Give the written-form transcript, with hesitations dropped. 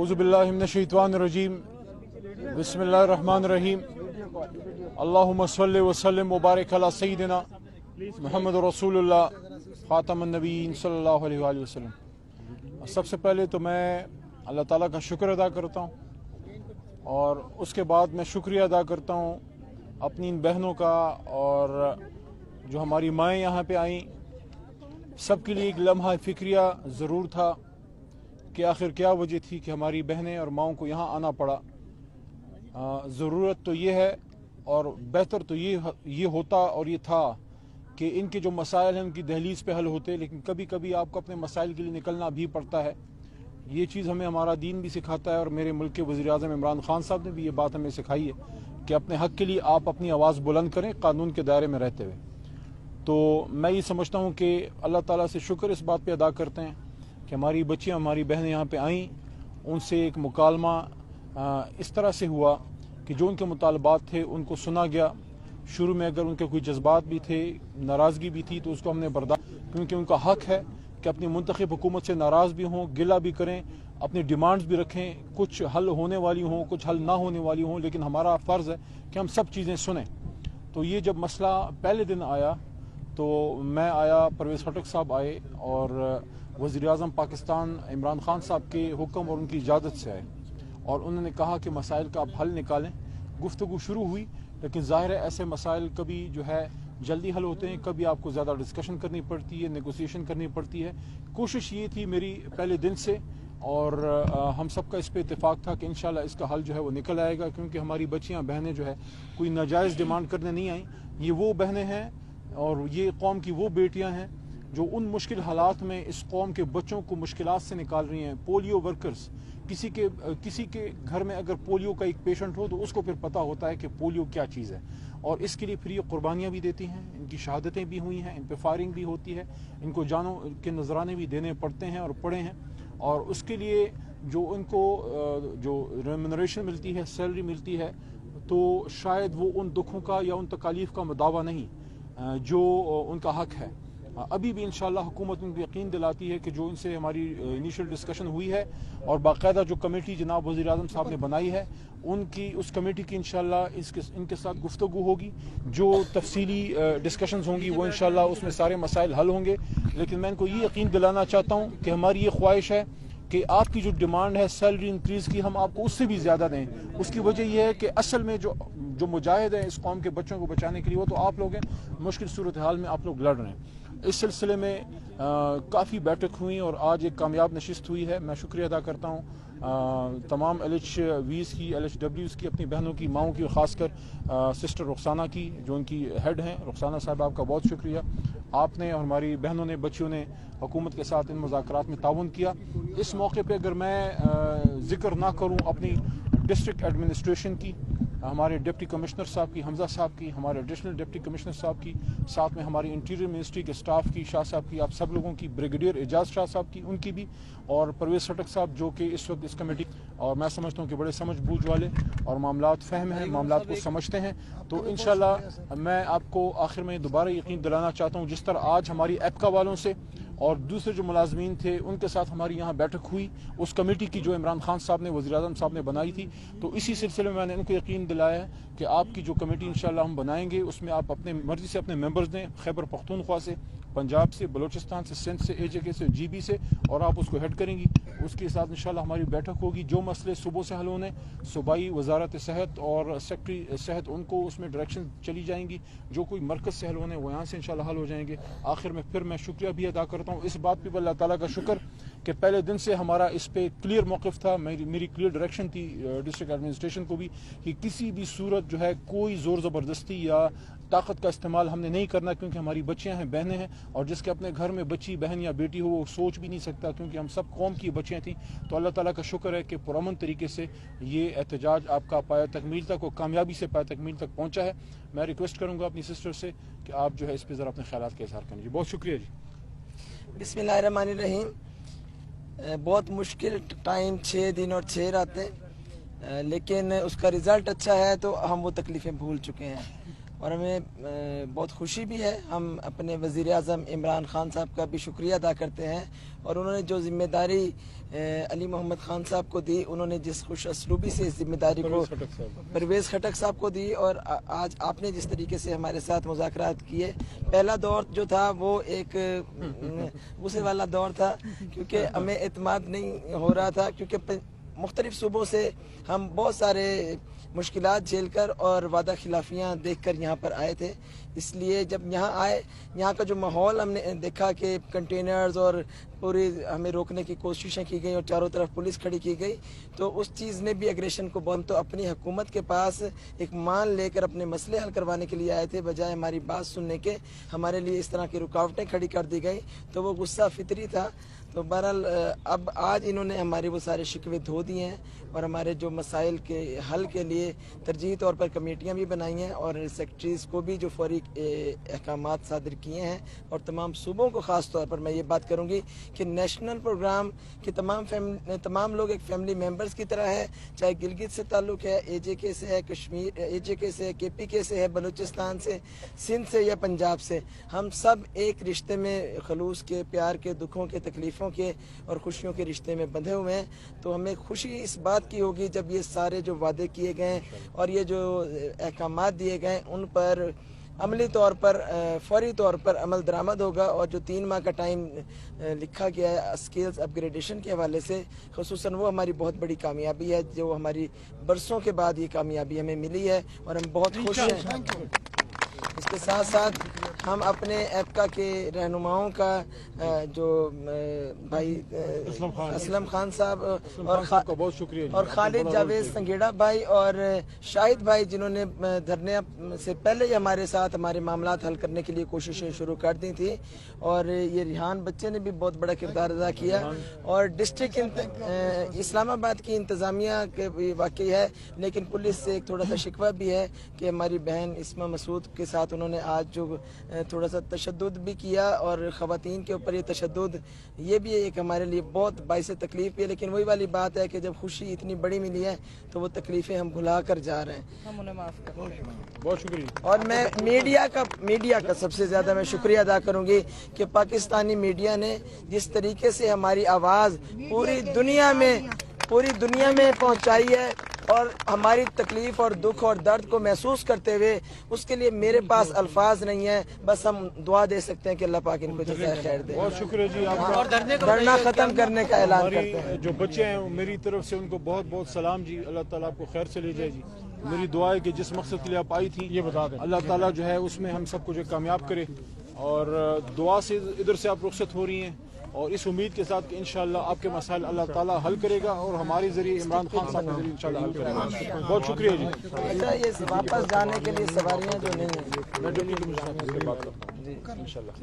औज़ु बिल्लाहि मिनश्शैतानिर्रजीम बिस्मिल्लाहिर्रहमानिर्रहीम अल्लाहुम्मा सल्लि व सल्लिम व बारिक अला सय्यिदिना मुहम्मद रसूलुल्लाह ख़ातमुन नबिय्यीन सल्लल्लाहु अलैहि वसल्लम। सबसे पहले तो मैं अल्लाह ताला का शुक्र अदा करता हूँ और उसके बाद मैं शुक्रिया अदा करता हूँ अपनी इन बहनों का और जो हमारी माएँ यहाँ पे आईं। सबके लिए एक लम्हा फ़िक्रिया ज़रूर था कि आखिर क्या वजह थी कि हमारी बहनें और माओं को यहाँ आना पड़ा। ज़रूरत तो ये है और बेहतर तो ये होता और ये था कि इनके जो मसाइल हैं उनकी दहलीज़ पे हल होते, लेकिन कभी कभी आपको अपने मसाइल के लिए निकलना भी पड़ता है। ये चीज़ हमें हमारा दीन भी सिखाता है और मेरे मुल्क के वज़ीर-ए-आज़म इमरान खान साहब ने भी ये बात हमें सिखाई है कि अपने हक़ के लिए आप अपनी आवाज़ बुलंद करें कानून के दायरे में रहते हुए। तो मैं ये समझता हूँ कि अल्लाह ताला से शुक्र इस बात पे अदा करते हैं कि हमारी बच्चियाँ हमारी बहनें यहाँ पे आईं, उनसे एक मुकालमा इस तरह से हुआ कि जो उनके मुतालबात थे उनको सुना गया। शुरू में अगर उनके कोई जज्बात भी थे, नाराज़गी भी थी, तो उसको हमने बर्दाश्त, क्योंकि उनका हक़ है कि अपनी मुंतखब हुकूमत से नाराज़ भी हों, गिला भी करें, अपनी डिमांड्स भी रखें, कुछ हल होने वाली हों, कुछ हल ना होने वाली हों, लेकिन हमारा फ़र्ज़ है कि हम सब चीज़ें सुनें। तो ये जब मसला पहले दिन आया तो मैं आया, परवेज़ खटक साहब आए और वज़ीर-ए-आज़म पाकिस्तान इमरान खान साहब के हुक्म और उनकी इजाज़त से आए और उन्होंने कहा कि मसाइल का आप हल निकालें। गुफ्तगू शुरू हुई, लेकिन ज़ाहिर है ऐसे मसाइल कभी जो है जल्दी हल होते हैं, कभी आपको ज़्यादा डिस्कशन करनी पड़ती है, नेगोशिएशन करनी पड़ती है। कोशिश ये थी मेरी पहले दिन से और हम सबका इस पे इत्तेफाक था कि इंशाल्लाह इसका हल जो है वो निकल आएगा, क्योंकि हमारी बच्चियाँ बहनें जो है कोई नाजायज़ डिमांड करने नहीं आई। ये वो बहनें हैं और ये कौम की वो बेटियाँ हैं जो उन मुश्किल हालात में इस कौम के बच्चों को मुश्किलात से निकाल रही हैं। पोलियो वर्कर्स, किसी के घर में अगर पोलियो का एक पेशेंट हो तो उसको फिर पता होता है कि पोलियो क्या चीज़ है, और इसके लिए फिर ये कुर्बानियाँ भी देती हैं, इनकी शहादतें भी हुई हैं, इन पर फायरिंग भी होती है, इनको जानों के नजराने भी देने पड़ते हैं और पड़े हैं, और उसके लिए जो इनको जो रेम्यूनरेशन मिलती है, सैलरी मिलती है, तो शायद वो उन दुखों का या उन तकालीफ का मुदावा नहीं जो उनका हक है। अभी भी इंशाल्लाह हुकूमत उनको यकीन दिलाती है कि जो इनसे हमारी इनिशियल डिस्कशन हुई है और बाकायदा जो कमेटी जनाब वज़ीर-ए-आज़म साहब ने बनाई है, उनकी उस कमेटी की इंशाल्लाह इनके साथ गुफ्तगू होगी, जो तफसीली डिस्कशंस होंगी वो इंशाल्लाह उसमें सारे मसाइल हल होंगे। लेकिन मैं इनको ये यकीन दिलाना चाहता हूँ कि हमारी ये ख्वाहिश है कि आपकी जो डिमांड है सैलरी इंक्रीज़ की, हम आपको उससे भी ज़्यादा दें। उसकी वजह यह है कि असल में जो मुजाहिद हैं इस कौम के बच्चों को बचाने के लिए, वो तो आप लोग हैं। मुश्किल सूरत हाल में आप लोग लड़ रहे हैं। इस सिलसिले में काफ़ी बैठक हुई और आज एक कामयाब नशिस्त हुई है। मैं शुक्रिया अदा करता हूँ तमाम LHVs की, LHWs की, अपनी बहनों की, माओं की, और ख़ासकर सिस्टर रुखसाना की जो उनकी हेड हैं। रुखसाना साहब आपका बहुत शुक्रिया, आपने और हमारी बहनों ने, बच्चियों ने हुकूमत के साथ इन मुज़ाकरात में ताउन किया। इस मौके पर अगर मैं ज़िक्र ना करूँ अपनी डिस्ट्रिक्ट एडमिनिस्ट्रेशन की, हमारे डिप्टी कमिश्नर साहब की, हमजा साहब की, हमारे एडिशनल डिप्टी कमिश्नर साहब की, साथ में हमारी इंटीरियर मिनिस्ट्री के स्टाफ की, शाह साहब की, आप सब लोगों की, ब्रिगेडियर एजाज शाह साहब की, उनकी भी, और परवेज़ खटक साहब जो कि इस वक्त इस कमेटी, और मैं समझता हूँ कि बड़े समझ बूझ वाले और मामलात फ़हम हैं, मामलात को समझते हैं। तो इंशाल्लाह मैं आपको आखिर में दोबारा यकीन दिलाना चाहता हूँ, जिस तरह आज हमारी एपका वालों से और दूसरे जो मुलाजमीन थे उनके साथ हमारी यहाँ बैठक हुई, उस कमेटी की जो इमरान खान साहब ने, वज़ीर-ए-आज़म साहब ने बनाई थी, तो इसी सिलसिले में मैंने इनको यकीन दिलाया है कि आपकी जो कमेटी इंशाल्लाह हम बनाएंगे उसमें आप अपने मर्ज़ी से अपने मेंबर्स दें, खैबर पख्तूनख्वा से, पंजाब से, बलूचिस्तान से, सिंध से, AJK से, GB से, और आप उसको हेड करेंगी। उसके साथ इंशाल्लाह हमारी बैठक होगी। जो मसले सुबह से हल होने, सूबाई वजारत सेहत और सेक्रेटरी सेहत उनको उसमें डायरेक्शन चली जाएंगी, जो कोई मरकज़ से हल होने वो यहाँ से इंशाल्लाह हल हो जाएंगे। आखिर में फिर मैं शुक्रिया भी अदा करता हूँ इस बात पर अल्लाह ताला का शुक्र कि पहले दिन से हमारा इस पे क्लियर मौक़िफ़ था, मेरी क्लियर डायरेक्शन थी डिस्ट्रिक्ट एडमिनिस्ट्रेशन को भी कि किसी भी सूरत जो है कोई ज़ोर ज़बरदस्ती या ताकत का इस्तेमाल हमने नहीं करना, क्योंकि हमारी बच्चियां हैं, बहनें हैं, और जिसके अपने घर में बच्ची, बहन या बेटी हो वो सोच भी नहीं सकता, क्योंकि हम सब कौम की बच्चियां थीं। तो अल्लाह ताला का शुक्र है कि पुरअमन तरीके से ये एहतजाज आपका पाया तकमील तक और कामयाबी से पाया तकमील तक पहुँचा है। मैं रिक्वेस्ट करूँगा अपनी सिस्टर से कि आप जो है इस पर ज़रा अपने ख्यालात का इज़हार करें। जी बहुत शुक्रिया जी। बिस्मिल्लाहिर्रहमानिर्रहीम। बहुत मुश्किल टाइम 6 दिन और 6 रातें, लेकिन उसका रिज़ल्ट अच्छा है तो हम वो तकलीफ़ें भूल चुके हैं। اور ہمیں بہت خوشی بھی ہے. ہم اپنے وزیر اعظم عمران خان صاحب کا بھی شکریہ ادا کرتے ہیں, اور انہوں نے جو ذمہ داری علی محمد خان صاحب کو دی, انہوں نے جس خوش اسلوبی سے اس ذمہ داری کو پرویز خٹک صاحب کو دی, اور آج آپ نے جس طریقے سے ہمارے ساتھ مذاکرات کیے. پہلا دور جو تھا وہ ایک غصے والا دور تھا, کیونکہ ہمیں اعتماد نہیں ہو رہا تھا, کیونکہ مختلف صوبوں سے ہم بہت سارے مشکلات جھیل کر اور وعدہ خلافیاں دیکھ کر یہاں پر آئے تھے. اس لیے جب یہاں آئے, یہاں کا جو ماحول ہم نے دیکھا کہ کنٹینرز اور پوری ہمیں روکنے کی کوششیں کی گئی اور چاروں طرف پولیس کھڑی کی گئی, تو اس چیز نے بھی اگریشن کو بہت, تو اپنی حکومت کے پاس ایک مان لے کر اپنے مسئلے حل کروانے کے لیے آئے تھے, بجائے ہماری بات سننے کے ہمارے لیے اس طرح کی رکاوٹیں کھڑی کر دی گئی. تو وہ غصہ فطری تھا. تو بہرحال اب آج انہوں نے ہمارے وہ سارے شکوے دھو دیے ہیں, اور ہمارے جو مسائل کے حل کے لیے ترجیحی طور پر کمیٹیاں بھی بنائی ہیں, اور سیکرٹریز کو بھی جو فوری احکامات صادر کیے ہیں. اور تمام صوبوں کو خاص طور پر میں یہ بات کروں گی کہ نیشنل پروگرام کے تمام لوگ ایک فیملی ممبرز کی طرح ہے, چاہے گلگت سے تعلق ہے, اے جے کے سے ہے, کشمیر اے جے کے سے ہے, کے پی کے سے ہے, بلوچستان سے, سندھ سے یا پنجاب سے, ہم سب ایک رشتے میں خلوص کے, پیار کے, دکھوں کے, تکلیفوں کے اور خوشیوں کے رشتے میں بندھے ہوئے ہیں. تو ہمیں خوشی اس بات کی ہوگی جب یہ سارے جو وعدے کیے گئے ہیں اور یہ جو احکامات دیے گئے ان پر عملی طور پر فوری طور پر عمل درآمد ہوگا. اور جو 3 ماہ کا ٹائم لکھا گیا ہے اسکلز اپ گریڈیشن کے حوالے سے, خصوصاً وہ ہماری بہت بڑی کامیابی ہے, جو ہماری برسوں کے بعد یہ کامیابی ہمیں ملی ہے, اور ہم بہت خوش ہیں. اس کے ساتھ ساتھ ہم اپنے ایپکا کے رہنماؤں کا جو بھائی اسلم خان صاحب بہت شکریہ, اور خالد جاوید سنگیڑا بھائی اور شاہد بھائی, جنہوں نے دھرنے سے پہلے ہی ہمارے ساتھ ہمارے معاملات حل کرنے کے لیے کوششیں شروع کر دی تھی. اور یہ ریحان بچے نے بھی بہت بڑا کردار ادا کیا. اور ڈسٹرکٹ اسلام آباد کی انتظامیہ کے واقعی ہے, لیکن پولیس سے ایک تھوڑا سا شکوہ بھی ہے کہ ہماری بہن اسما مسعود کے ساتھ انہوں نے آج جو تھوڑا سا تشدد بھی کیا, اور خواتین کے اوپر یہ تشدد, یہ بھی ایک ہمارے لیے بہت باعث تکلیف بھی ہے. لیکن وہی والی بات ہے کہ جب خوشی اتنی بڑی ملی ہے تو وہ تکلیفیں ہم بھلا کر جا رہے ہیں. ہم انہیں معاف کریں. بہت شکریہ. اور میں میڈیا کا سب سے زیادہ میں شکریہ ادا کروں گی کہ پاکستانی میڈیا نے جس طریقے سے ہماری آواز پوری دنیا میں پہنچائی ہے, اور ہماری تکلیف اور دکھ اور درد کو محسوس کرتے ہوئے, اس کے لیے میرے پاس الفاظ نہیں ہیں, بس ہم دعا دے سکتے ہیں کہ اللہ پاک ان کو جزائے خیر دے. بہت شکریہ جی آپ کا. دھرنا ختم کرنے کا اعلان کرتے ہیں. جو بچے ہیں میری طرف سے ان کو بہت بہت سلام جی, اللہ تعالیٰ آپ کو خیر سے لے جائے جی. میری دعا ہے کہ جس مقصد کے لیے آپ آئی تھی یہ بتا دیں, اللہ تعالیٰ جو ہے اس میں ہم سب کو جو کامیاب کرے. اور دعا سے ادھر سے آپ رخصت ہو رہی ہیں, اور اس امید کے ساتھ کہ انشاءاللہ آپ کے مسائل اللہ تعالیٰ حل کرے گا, اور ہمارے ذریعے عمران خان صاحب کے ذریعے انشاءاللہ حل کرے گا. بہت شکریہ جی. اچھا, یہ واپس جانے کے لیے سواریاں جو نہیں ہیں, میں ڈپٹی کمشنر سے بات کرتا ہوں جی انشاءاللہ.